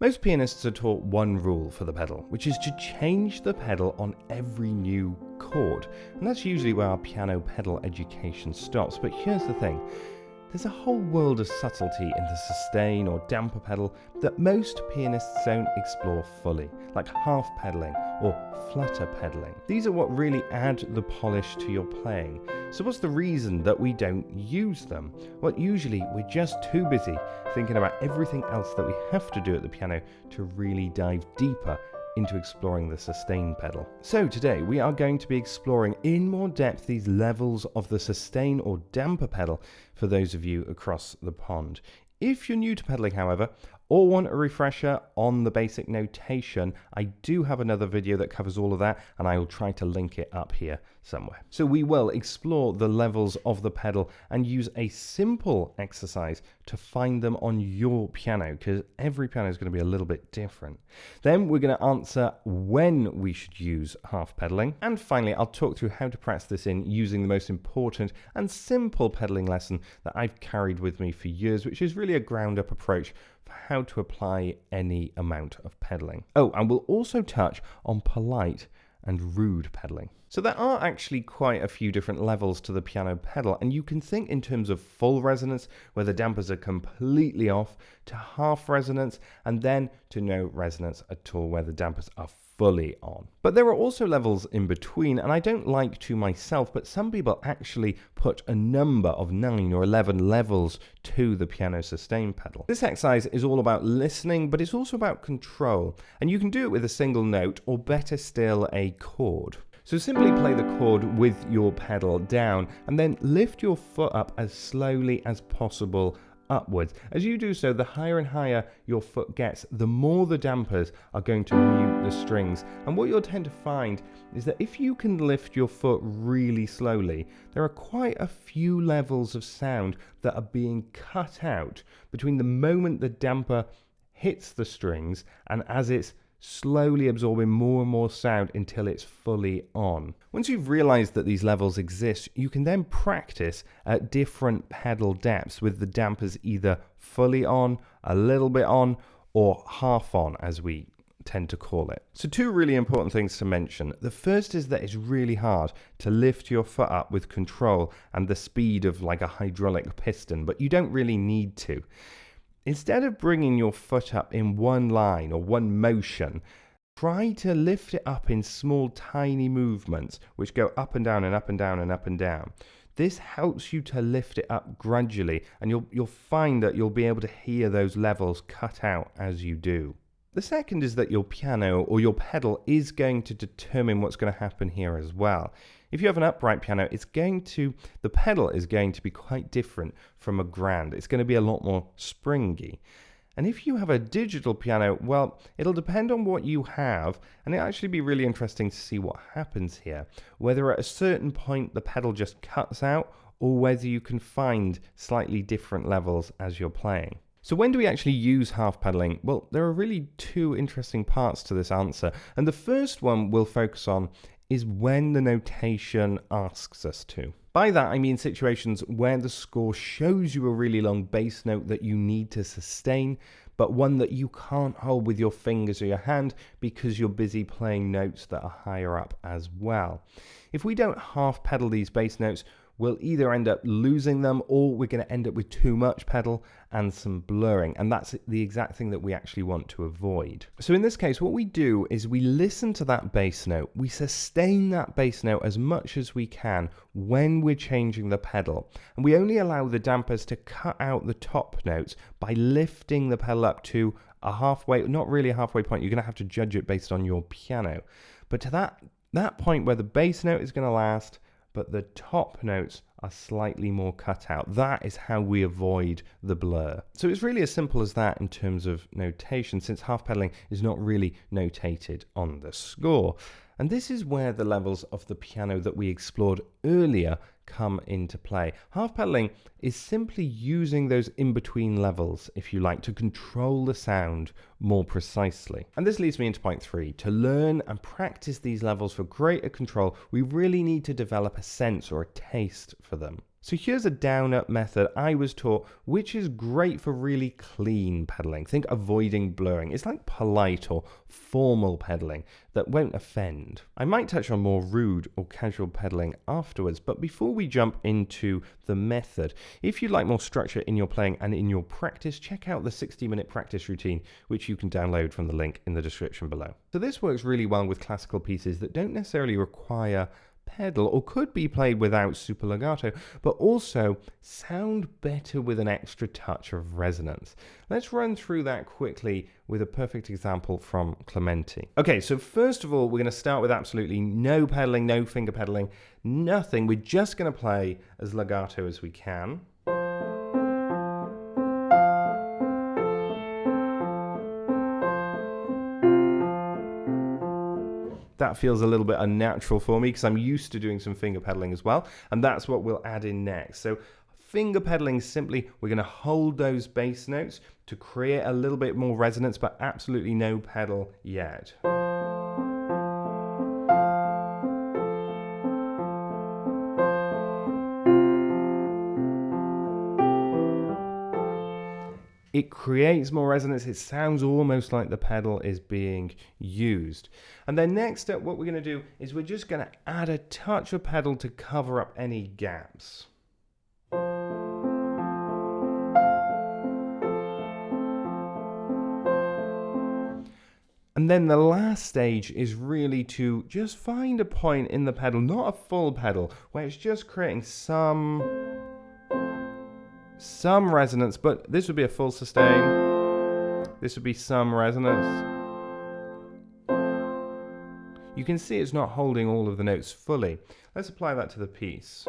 Most pianists are taught one rule for the pedal, which is to change the pedal on every new chord. And that's usually where our piano pedal education stops. But here's the thing. There's a whole world of subtlety in the sustain or damper pedal that most pianists don't explore fully, like half pedaling or flutter pedaling. These are what really add the polish to your playing. So what's the reason that we don't use them? Well, usually we're just too busy thinking about everything else that we have to do at the piano to really dive deeper into exploring the sustain pedal. So today we are going to be exploring in more depth these levels of the sustain or damper pedal for those of you across the pond. If you're new to pedaling, however, or want a refresher on the basic notation, I do have another video that covers all of that, and I will try to link it up here somewhere. So we will explore the levels of the pedal and use a simple exercise to find them on your piano, because every piano is going to be a little bit different. Then we're going to answer when we should use half pedaling. And finally, I'll talk through how to practice this in using the most important and simple pedaling lesson that I've carried with me for years, which is really a ground-up approach for how to apply any amount of pedaling. Oh, and we'll also touch on polite and rude pedaling. So there are actually quite a few different levels to the piano pedal, and you can think in terms of full resonance, where the dampers are completely off, to half resonance, and then to no resonance at all, where the dampers are fully on. But there are also levels in between, and I don't like to myself, but some people actually put a number of 9 or 11 levels to the piano sustain pedal. This exercise is all about listening, but it's also about control, and you can do it with a single note, or better still, a chord. So simply play the chord with your pedal down and then lift your foot up as slowly as possible upwards. As you do so, the higher and higher your foot gets, the more the dampers are going to mute the strings. And what you'll tend to find is that if you can lift your foot really slowly, there are quite a few levels of sound that are being cut out between the moment the damper hits the strings and as it's slowly absorbing more and more sound until it's fully on. Once you've realized that these levels exist, you can then practice at different pedal depths with the dampers either fully on, a little bit on, or half on, as we tend to call it. So two really important things to mention. The first is that it's really hard to lift your foot up with control and the speed of like a hydraulic piston, but you don't really need to. Instead of bringing your foot up in one line or one motion, try to lift it up in small, tiny movements, which go up and down and up and down and up and down. This helps you to lift it up gradually, and you'll find that you'll be able to hear those levels cut out as you do. The second is that your piano or your pedal is going to determine what's going to happen here as well. If you have an upright piano, the pedal is going to be quite different from a grand. It's going to be a lot more springy. And if you have a digital piano, well, it'll depend on what you have, and it'll actually be really interesting to see what happens here. Whether at a certain point the pedal just cuts out, or whether you can find slightly different levels as you're playing. So when do we actually use half pedaling? Well, there are really two interesting parts to this answer, and the first one we'll focus on is when the notation asks us to. By that I mean situations where the score shows you a really long bass note that you need to sustain, but one that you can't hold with your fingers or your hand because you're busy playing notes that are higher up as well. If we don't half pedal these bass notes, we'll either end up losing them or we're going to end up with too much pedal and some blurring, and that's the exact thing that we actually want to avoid. So in this case, what we do is we listen to that bass note, we sustain that bass note as much as we can when we're changing the pedal, and we only allow the dampers to cut out the top notes by lifting the pedal up to a halfway, not really a halfway point, you're going to have to judge it based on your piano, but to that point where the bass note is going to last, but the top notes are slightly more cut out. That is how we avoid the blur. So it's really as simple as that in terms of notation, since half pedaling is not really notated on the score. And this is where the levels of the piano that we explored earlier come into play. Half pedaling is simply using those in-between levels, if you like, to control the sound more precisely. And this leads me into point 3. To learn and practice these levels for greater control, we really need to develop a sense or a taste for them. So here's a down-up method I was taught, which is great for really clean pedaling. Think avoiding blurring. It's like polite or formal pedaling that won't offend. I might touch on more rude or casual pedaling afterwards, but before we jump into the method, if you'd like more structure in your playing and in your practice, check out the 60-minute practice routine, which you can download from the link in the description below. So this works really well with classical pieces that don't necessarily require pedal or could be played without super legato, but also sound better with an extra touch of resonance. Let's run through that quickly with a perfect example from Clementi. Okay, so first of all, we're going to start with absolutely no pedaling, no finger pedaling, nothing. We're just going to play as legato as we can. That feels a little bit unnatural for me because I'm used to doing some finger pedaling as well, and that's what we'll add in next. So finger pedaling, simply we're going to hold those bass notes to create a little bit more resonance, but absolutely no pedal yet. It creates more resonance. It sounds almost like the pedal is being used. And then next up, what we're going to do is we're just going to add a touch of pedal to cover up any gaps. And then the last stage is really to just find a point in the pedal, not a full pedal, where it's just creating some resonance, but this would be a full sustain. This would be some resonance. You can see it's not holding all of the notes fully. Let's apply that to the piece.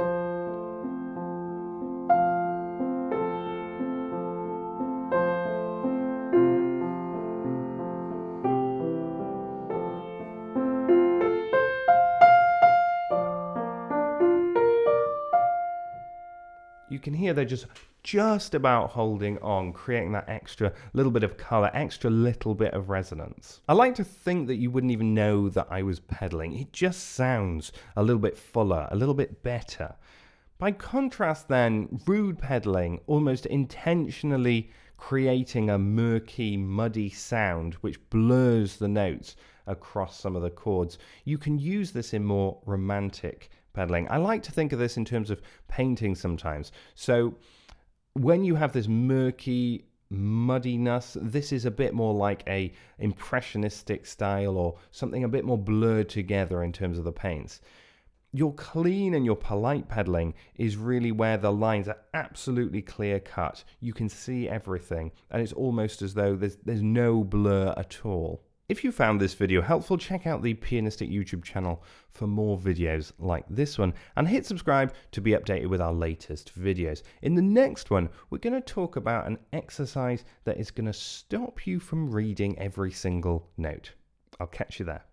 You can hear they're just about holding on, creating that extra little bit of color, extra little bit of resonance. I like to think that you wouldn't even know that I was pedaling. It just sounds a little bit fuller, a little bit better. By contrast then, rude pedaling, almost intentionally creating a murky, muddy sound which blurs the notes across some of the chords. You can use this in more romantic pedaling. I like to think of this in terms of painting sometimes. So when you have this murky muddiness, this is a bit more like a impressionistic style or something a bit more blurred together in terms of the paints. Your clean and your polite pedaling is really where the lines are absolutely clear cut. You can see everything, and it's almost as though there's no blur at all. If you found this video helpful, check out the Pianistic YouTube channel for more videos like this one, and hit subscribe to be updated with our latest videos. In the next one, we're going to talk about an exercise that is going to stop you from reading every single note. I'll catch you there.